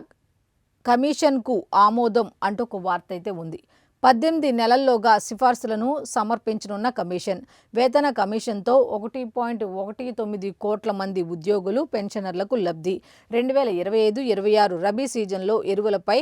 కమిషన్కు ఆమోదం అంటూ ఒక వార్త అయితే ఉంది. 18 నెలల్లోగా సిఫార్సులను సమర్పించనున్న కమిషన్. వేతన కమిషన్తో 1.19 కోట్ల మంది ఉద్యోగులు, పెన్షనర్లకు లబ్ధి. 2025-26 రబీ సీజన్లో ఎరువులపై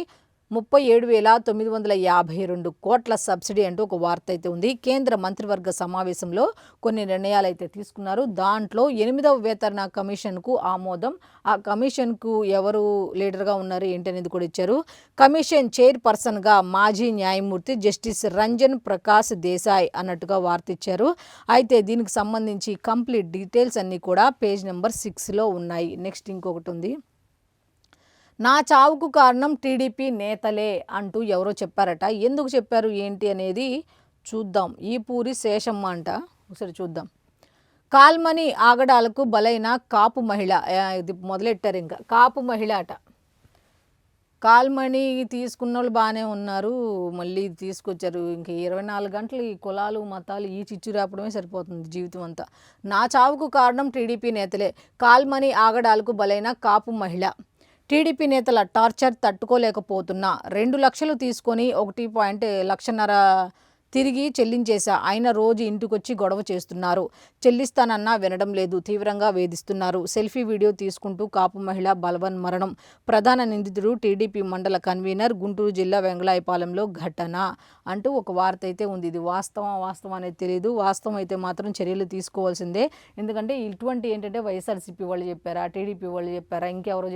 37,952 కోట్ల సబ్సిడీ అంటూ ఒక వార్త అయితే ఉంది. కేంద్ర మంత్రివర్గ సమావేశంలో కొన్ని నిర్ణయాలు అయితే తీసుకున్నారు. దాంట్లో 8వ వేతన కమిషన్కు ఆమోదం. ఆ కమిషన్కు ఎవరు లీడర్గా ఉన్నారు ఏంటి అనేది కూడా ఇచ్చారు. కమిషన్ చైర్పర్సన్గా మాజీ న్యాయమూర్తి జస్టిస్ రంజన్ ప్రకాష్ దేశాయ్ అన్నట్టుగా వార్త ఇచ్చారు. అయితే దీనికి సంబంధించి కంప్లీట్ డీటెయిల్స్ అన్నీ కూడా పేజ్ నెంబర్ 6లో ఉన్నాయి. నెక్స్ట్ ఇంకొకటి ఉంది, నా చావుకు కారణం టీడీపీ నేతలే అంటూ ఎవరో చెప్పారట. ఎందుకు చెప్పారు ఏంటి అనేది చూద్దాం. ఈ పూరి శేషమ్మ అంట, ఒకసారి చూద్దాం. కాల్మని ఆగడాలకు బలైన కాపు మహిళ, ఇది మొదలెట్టారు. ఇంకా కాపు మహిళ అట. కాల్మని తీసుకున్న వాళ్ళు బాగానే ఉన్నారు, మళ్ళీ తీసుకొచ్చారు. ఇంక 24 గంటలు ఈ కులాలు మతాలు ఈ చిచ్చు రాపడమే సరిపోతుంది జీవితం అంతా. నా చావుకు కారణం టీడీపీ నేతలే, కాల్మని ఆగడాలకు బలైన కాపు మహిళ. టీడీపీ నేతల టార్చర్ తట్టుకోలేకపోతున్నా 2 లక్షలు తీసుకొని 1.5 లక్షన్నర తిరిగి చెల్లించేశా. ఆయన రోజు ఇంటికొచ్చి గొడవ చేస్తున్నారు, చెల్లిస్తానన్నా వినడం లేదు, తీవ్రంగా వేధిస్తున్నారు. సెల్ఫీ వీడియో తీసుకుంటూ కాపు మహిళ బలవన్ మరణం. ప్రధాన నిందితుడు టీడీపీ మండల కన్వీనర్, గుంటూరు జిల్లా వెంగళాయపాలెంలో ఘటన అంటూ ఒక వార్త అయితే ఉంది. ఇది వాస్తవం అనేది తెలియదు. వాస్తవం అయితే మాత్రం చర్యలు తీసుకోవాల్సిందే. ఎందుకంటే ఇటువంటి ఏంటంటే వైఎస్ఆర్సీపీ వాళ్ళు చెప్పారా, టీడీపీ వాళ్ళు చెప్పారా, ఇంకెవరు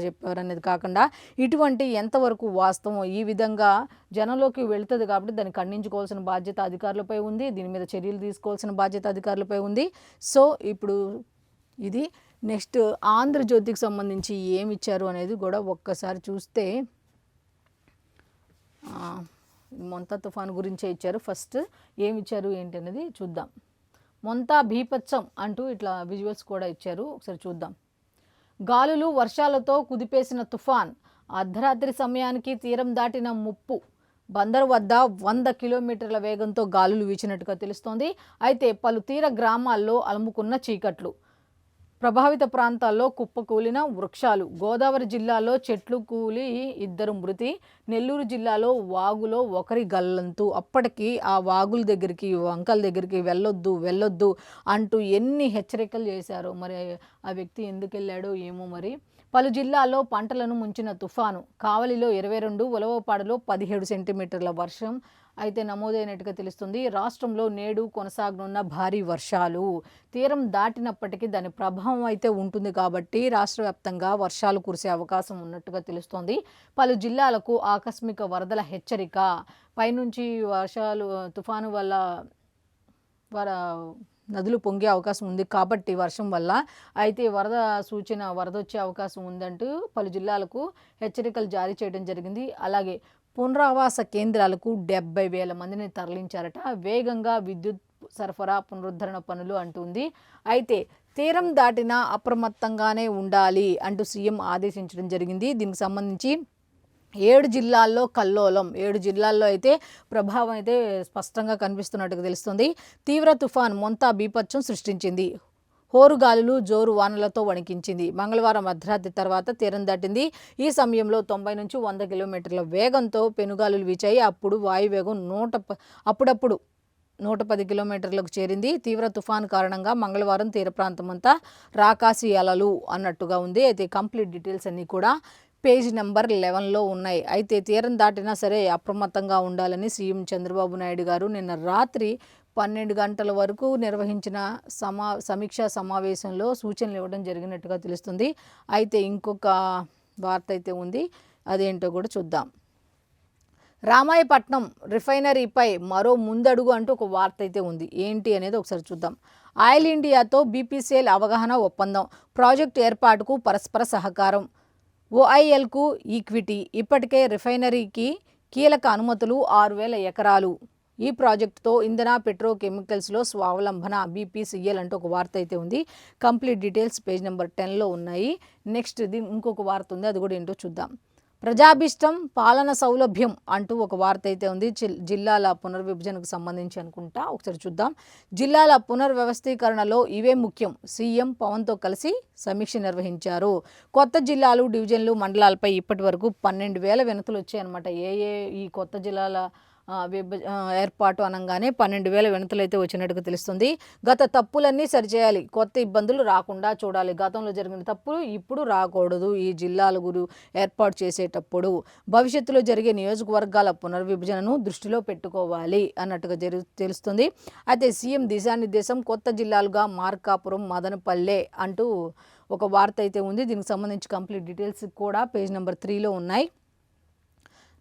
చెప్పారా అనేది కాకుండా ఇటువంటి ఎంతవరకు వాస్తవం ఈ విధంగా జనంలోకి వెళుతుంది కాబట్టి దాన్ని ఖండించుకోవాల్సిన బాధ్యత అధికారులపై ఉంది. దీని మీద చర్యలు తీసుకోవాల్సిన బాధ్యత అధికారులపై ఉంది. సో ఇప్పుడు ఇది. నెక్స్ట్, ఆంధ్రజ్యోతికి సంబంధించి ఏమి ఇచ్చారు అనేది కూడా ఒక్కసారి చూస్తే, మొంతా తుఫాను గురించే ఇచ్చారు. ఫస్ట్ ఏమి ఇచ్చారు ఏంటి అనేది చూద్దాం. మొంతా భీపత్సం అంటూ ఇట్లా విజువల్స్ కూడా ఇచ్చారు, ఒకసారి చూద్దాం. గాలులు వర్షాలతో కుదిపేసిన తుఫాన్, అర్ధరాత్రి సమయానికి తీరం దాటిన ముప్పు. బందరు వద్ద 100 కిలోమీటర్ల వేగంతో గాలులు వీచినట్టుగా తెలుస్తోంది. అయితే పలు తీర గ్రామాల్లో అలుముకున్న చీకట్లు. ప్రభావిత ప్రాంతాల్లో కుప్పకూలిన వృక్షాలు. గోదావరి జిల్లాలో చెట్లు కూలి 2 మృతి. నెల్లూరు జిల్లాలో వాగులో ఒకరి గల్లంతు. అప్పటికి ఆ వాగుల దగ్గరికి, వంకల దగ్గరికి వెళ్ళొద్దు అంటూ ఎన్ని హెచ్చరికలు చేశారో. మరి ఆ వ్యక్తి ఎందుకు వెళ్ళాడో ఏమో. మరి పలు జిల్లాల్లో పంటలను ముంచిన తుఫాను. కావలిలో 22, ఉలవపాడులో 17 సెంటీమీటర్ల వర్షం అయితే నమోదైనట్టుగా తెలుస్తుంది. రాష్ట్రంలో నేడు కొనసాగనున్న భారీ వర్షాలు. తీరం దాటినప్పటికీ దాని ప్రభావం అయితే ఉంటుంది కాబట్టి రాష్ట్ర వ్యాప్తంగా వర్షాలు కురిసే అవకాశం ఉన్నట్టుగా తెలుస్తోంది. పలు జిల్లాలకు ఆకస్మిక వరదల హెచ్చరిక. పైనుంచి వర్షాలు తుఫాను వల్ల నదులు పొంగే అవకాశం ఉంది కాబట్టి వర్షం వల్ల అయితే వరద వచ్చే అవకాశం ఉందంటూ పలు జిల్లాలకు హెచ్చరికలు జారీ చేయడం జరిగింది. అలాగే పునరావాస కేంద్రాలకు 70,000 మందిని తరలించారట. వేగంగా విద్యుత్ సరఫరా పునరుద్ధరణ పనులు అంటుంది. అయితే తీరం దాటినా అప్రమత్తంగానే ఉండాలి అంటూ సీఎం ఆదేశించడం జరిగింది. దీనికి సంబంధించి 7 జిల్లాల్లో కల్లోలం. 7 జిల్లాల్లో అయితే ప్రభావం అయితే స్పష్టంగా కనిపిస్తున్నట్టుగా తెలుస్తుంది. తీవ్ర తుఫాన్ మొంతా బీభత్సం సృష్టించింది. హోరుగాలులు జోరు వానలతో వణికించింది. మంగళవారం అర్ధరాత్రి తర్వాత తీరం దాటింది. ఈ సమయంలో 90 నుంచి 100 కిలోమీటర్ల వేగంతో పెనుగాలులు వీచాయి. అప్పుడు వాయువేగం అప్పుడప్పుడు 110 కిలోమీటర్లకు చేరింది. తీవ్ర తుఫాను కారణంగా మంగళవారం తీర ప్రాంతమంతా రాకాసి అలలు అన్నట్టుగా ఉంది. అయితే కంప్లీట్ డీటెయిల్స్ అన్నీ కూడా పేజ్ నెంబర్ 11లో ఉన్నాయి. అయితే తీరం దాటినా సరే అప్రమత్తంగా ఉండాలని సీఎం చంద్రబాబు నాయుడు గారు నిన్న రాత్రి 12 గంటల వరకు నిర్వహించిన సమీక్షా సమావేశంలో సూచనలు ఇవ్వడం జరిగినట్టుగా తెలుస్తుంది. అయితే ఇంకొక వార్త అయితే ఉంది, అదేంటో కూడా చూద్దాం. రామాయపట్నం రిఫైనరీపై మరో ముందడుగు అంటూ ఒక వార్త అయితే ఉంది. ఏంటి అనేది ఒకసారి చూద్దాం. ఆయిల్ ఇండియాతో బీపీసీఎల్ అవగాహన ఒప్పందం, ప్రాజెక్టు ఏర్పాటుకు పరస్పర సహకారం, ఓఐఎల్కు ఈక్విటీ, ఇప్పటికే రిఫైనరీకి కీలక అనుమతులు 6,000 ఎకరాలు. ఈ ప్రాజెక్టుతో ఇంధన పెట్రోకెమికల్స్లో స్వావలంబన బీపీసీఎల్ అంటూ ఒక వార్త అయితే ఉంది. కంప్లీట్ డీటెయిల్స్ పేజ్ నెంబర్ 10లో ఉన్నాయి. నెక్స్ట్ ఇంకొక వార్త ఉంది, అది కూడా ఏంటో చూద్దాం. ప్రజాభిష్టం పాలన సౌలభ్యం అంటూ ఒక వార్త అయితే ఉంది. జిల్లాల పునర్విభజనకు సంబంధించి అనుకుంటా, ఒకసారి చూద్దాం. జిల్లాల పునర్వ్యవస్థీకరణలో ఇవే ముఖ్యం. సీఎం పవన్తో కలిసి సమీక్ష నిర్వహించారు. కొత్త జిల్లాలు, డివిజన్లు, మండలాలపై ఇప్పటి వరకు 12,000 వినతులు వచ్చాయన్నమాట. ఈ కొత్త జిల్లాల ఏర్పాటు అనగానే 12,000 వినతులు అయితే వచ్చినట్టుగా తెలుస్తుంది. గత తప్పులన్నీ సరిచేయాలి, కొత్త ఇబ్బందులు రాకుండా చూడాలి. గతంలో జరిగిన తప్పులు ఇప్పుడు రాకూడదు. ఈ జిల్లాల ఏర్పాటు చేసేటప్పుడు భవిష్యత్తులో జరిగే నియోజకవర్గాల పునర్విభజనను దృష్టిలో పెట్టుకోవాలి అన్నట్టుగా తెలుస్తుంది. అయితే సీఎం దిశానిర్దేశం కొత్త జిల్లాలుగా మార్కాపురం, మదనపల్లె అంటూ ఒక వార్త అయితే ఉంది. దీనికి సంబంధించి కంప్లీట్ డీటెయిల్స్ కూడా పేజ్ నెంబర్ 3లో ఉన్నాయి.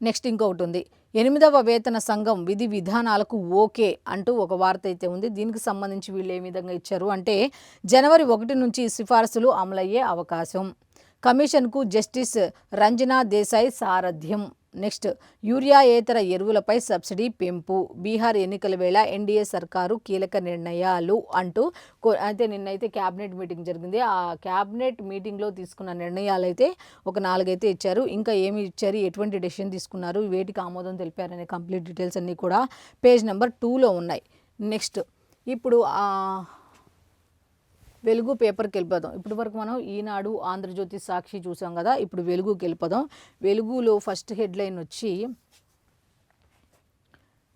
నెక్స్ట్ ఇంకొకటి ఉంది. 8వ వేతన సంఘం విధి విధానాలకు ఓకే అంటూ ఒక వార్త అయితే ఉంది. దీనికి సంబంధించి వీళ్ళు ఏ విధంగా ఇచ్చారు అంటే, జనవరి 1 నుంచి సిఫార్సులు అమలయ్యే అవకాశం. కమిషన్కు జస్టిస్ రంజనా దేశాయ్ సారథ్యం. నెక్స్ట్ యూరియాయేతర ఎరువులపై సబ్సిడీ పెంపు. బీహార్ ఎన్నికల వేళ ఎన్డీఏ సర్కారు కీలక నిర్ణయాలు అంటూ అయితే నిన్నైతే క్యాబినెట్ మీటింగ్ జరిగింది. ఆ క్యాబినెట్ మీటింగ్లో తీసుకున్న నిర్ణయాలు అయితే ఒక 4 అయితే ఇచ్చారు. ఇంకా ఏమి ఇచ్చారు, ఎటువంటి డెసిషన్ తీసుకున్నారు, వేటికి ఆమోదం తెలిపారనే కంప్లీట్ డీటెయిల్స్ అన్నీ కూడా పేజ్ నెంబర్ 2లో ఉన్నాయి. నెక్స్ట్ ఇప్పుడు వెలుగు పేపర్కి వెళ్ళిపోదాం. ఇప్పటి వరకు మనం ఈనాడు, ఆంధ్రజ్యోతి, సాక్షి చూసాం కదా. ఇప్పుడు వెలుగుకి వెళ్ళిపోదాం. వెలుగులో ఫస్ట్ హెడ్లైన్ వచ్చి,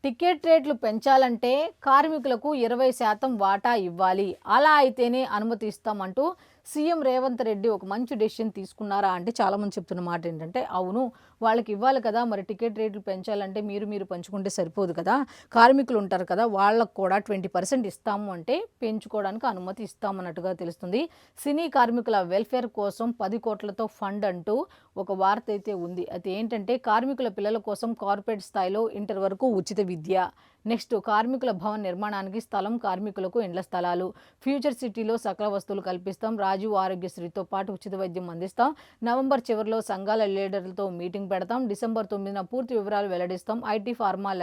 టికెట్ రేట్లు పెంచాలంటే కార్మికులకు 20% వాటా ఇవ్వాలి, అలా అయితేనే అనుమతి ఇస్తామంటూ సీఎం రేవంత్ రెడ్డి ఒక మంచి డెసిషన్ తీసుకున్నారా అంటే చాలామంది చెప్తున్న మాట ఏంటంటే, అవును వాళ్ళకి ఇవ్వాలి కదా, మరి టికెట్ రేట్లు పెంచాలంటే మీరు పంచుకుంటే సరిపోదు కదా, కార్మికులు ఉంటారు కదా, వాళ్ళకు కూడా 20% ఇస్తాము అంటే పెంచుకోవడానికి అనుమతి ఇస్తామన్నట్టుగా తెలుస్తుంది. సినీ కార్మికుల వెల్ఫేర్ కోసం 10 కోట్లతో ఫండ్ అంటూ ఒక వార్త అయితే ఉంది. అది ఏంటంటే, కార్మికుల పిల్లల కోసం కార్పొరేట్ స్థాయిలో ఇంటర్ వరకు ఉచిత విద్య. నెక్స్ట్ కార్మికుల భవన నిర్మాణానికి స్థలం, కార్మికులకు ఇండ్ల స్థలాలు. ఫ్యూచర్ సిటీలో సకల వస్తువులు కల్పిస్తాం. రాజీవ్ ఆరోగ్యశ్రీతో పాటు ఉచిత వైద్యం అందిస్తాం. నవంబర్ చివరిలో సంఘాల లీడర్లతో మీటింగ్ పెడతాం. డిసెంబర్ 9న పూర్తి వివరాలు వెల్లడిస్తాం. ఐటీ, ఫార్మా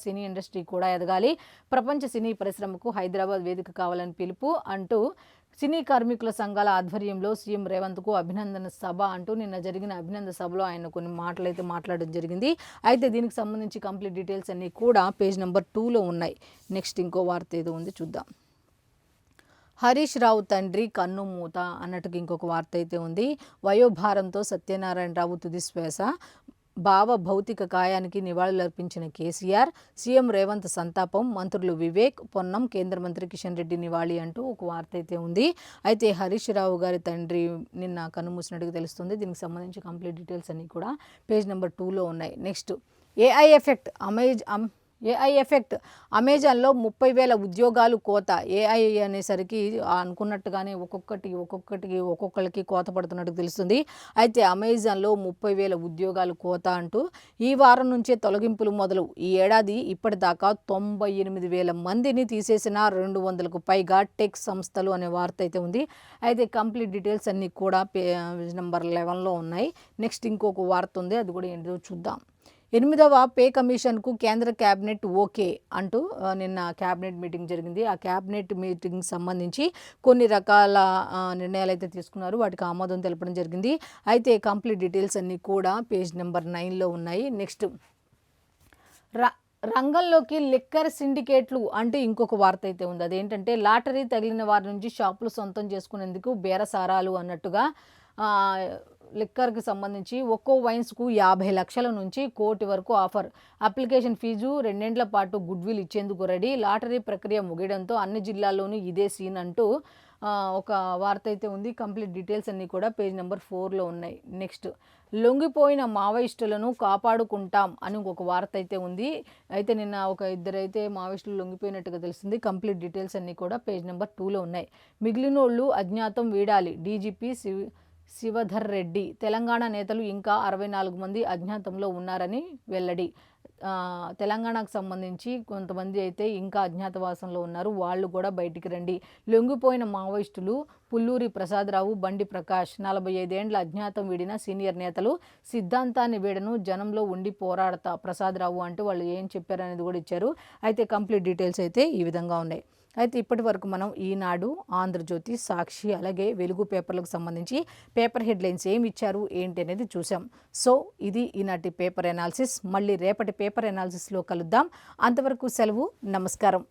సినీ ఇండస్ట్రీ కూడా ఎదగాలి. ప్రపంచ సినీ పరిశ్రమకు హైదరాబాద్ వేదిక కావాలని పిలుపు అంటూ సినీ కార్మికుల సంఘాల ఆధ్వర్యంలో సీఎం రేవంత్కు అభినందన సభ అంటూ నిన్న జరిగిన అభినందన సభలో ఆయన కొన్ని మాటలు అయితే మాట్లాడడం జరిగింది. అయితే దీనికి సంబంధించి కంప్లీట్ డీటెయిల్స్ అన్నీ కూడా పేజ్ నెంబర్ 2లో ఉన్నాయి. నెక్స్ట్ ఇంకో వార్త ఏదో ఉంది చూద్దాం. హరీష్ రావు తండ్రి కన్నుమూత అన్నట్టుగా ఇంకొక వార్త అయితే ఉంది. వయోభారంతో సత్యనారాయణ రావు తుది శ్వాస. భావ భౌతిక కాయానికి నివాళులర్పించిన కేసీఆర్, సీఎం రేవంత్ సంతాపం, మంత్రులు వివేక్, పొన్నం, కేంద్ర మంత్రి కిషన్ రెడ్డి నివాళి అంటూ ఒక వార్త అయితే ఉంది. అయితే హరీష్ రావు గారి తండ్రి నిన్న కన్నుమూసినట్టుగా తెలుస్తుంది. దీనికి సంబంధించి కంప్లీట్ డీటెయిల్స్ అన్నీ కూడా పేజ్ నెంబర్ 2లో ఉన్నాయి. నెక్స్ట్ ఏఐ ఎఫెక్ట్ అమెజాన్లో 30,000 ఉద్యోగాలు కోత. ఏఐ అనేసరికి అనుకున్నట్టుగానే ఒక్కొక్కరికి కోత పడుతున్నట్టు తెలుస్తుంది. అయితే అమెజాన్లో 30,000 ఉద్యోగాలు కోత అంటూ ఈ వారం నుంచే తొలగింపులు మొదలు. ఈ ఏడాది ఇప్పటిదాకా 98,000 మందిని తీసేసిన 200కు పైగా టెక్ సంస్థలు అనే వార్త అయితే ఉంది. అయితే కంప్లీట్ డీటెయిల్స్ అన్నీ కూడా పేజ్ నెంబర్ 11లో ఉన్నాయి. నెక్స్ట్ ఇంకొక వార్త ఉంది, అది కూడా ఏంటో చూద్దాం. 8వ పే కమిషన్కు కేంద్ర క్యాబినెట్ ఓకే అంటూ నిన్న క్యాబినెట్ మీటింగ్ జరిగింది. ఆ క్యాబినెట్ మీటింగ్ సంబంధించి కొన్ని రకాల నిర్ణయాలు అయితే తీసుకున్నారు. వాటికి ఆమోదం తెలపడం జరిగింది. అయితే కంప్లీట్ డీటెయిల్స్ అన్నీ కూడా పేజ్ నెంబర్ 9లో ఉన్నాయి. నెక్స్ట్ రంగంలోకి లిక్కర్ సిండికేట్లు అంటే ఇంకొక వార్త అయితే ఉంది. అదేంటంటే లాటరీ తగిలిన వారి నుంచి షాపులు సొంతం చేసుకునేందుకు బేరసారాలు అన్నట్టుగా లిక్కర్కి సంబంధించి ఒక్కో వైన్స్కు 50 లక్షల నుంచి 1 కోటి వరకు ఆఫర్. అప్లికేషన్ ఫీజు 2 ఏళ్ల పాటు గుడ్విల్ ఇచ్చేందుకు రెడీ. లాటరీ ప్రక్రియ ముగియడంతో అన్ని జిల్లాల్లోనూ ఇదే సీన్ అంటూ ఒక వార్త అయితే ఉంది. కంప్లీట్ డీటెయిల్స్ అన్నీ కూడా పేజ్ నెంబర్ 4లో ఉన్నాయి. నెక్స్ట్ లొంగిపోయిన మావోయిస్టులను కాపాడుకుంటాం అని ఒక వార్త అయితే ఉంది. అయితే నిన్న ఒక ఇద్దరైతే మావోయిస్టులు లొంగిపోయినట్టుగా తెలుస్తుంది. కంప్లీట్ డీటెయిల్స్ అన్నీ కూడా పేజ్ నెంబర్ 2లో ఉన్నాయి. మిగిలినోళ్ళు అజ్ఞాతం వీడాలి. డీజీపీ శివధర్ రెడ్డి. తెలంగాణ నేతలు ఇంకా 64 మంది అజ్ఞాతంలో ఉన్నారని వెల్లడి. తెలంగాణకు సంబంధించి కొంతమంది అయితే ఇంకా అజ్ఞాతవాసంలో ఉన్నారు, వాళ్ళు కూడా బయటికి రండి. లొంగిపోయిన మావోయిస్టులు పుల్లూరి ప్రసాదరావు, బండి ప్రకాష్. 45 ఏండ్ల అజ్ఞాతం వీడిన సీనియర్ నేతలు. సిద్ధాంతాన్ని వీడను, జనంలో ఉండి పోరాడతా ప్రసాదరావు అంటూ వాళ్ళు ఏం చెప్పారనేది కూడా ఇచ్చారు. అయితే కంప్లీట్ డీటెయిల్స్ అయితే ఈ విధంగా ఉన్నాయి. అయితే ఇప్పటి వరకు మనం ఈనాడు, ఆంధ్రజ్యోతి, సాక్షి అలాగే వెలుగు పేపర్లకు సంబంధించి పేపర్ హెడ్లైన్స్ ఏమి ఇచ్చారు ఏంటి అనేది చూసాం. సో ఇది ఈనాటి పేపర్ ఎనాలిసిస్. మళ్ళీ రేపటి పేపర్ ఎనాలిసిస్లో కలుద్దాం. అంతవరకు సెలవు. నమస్కారం.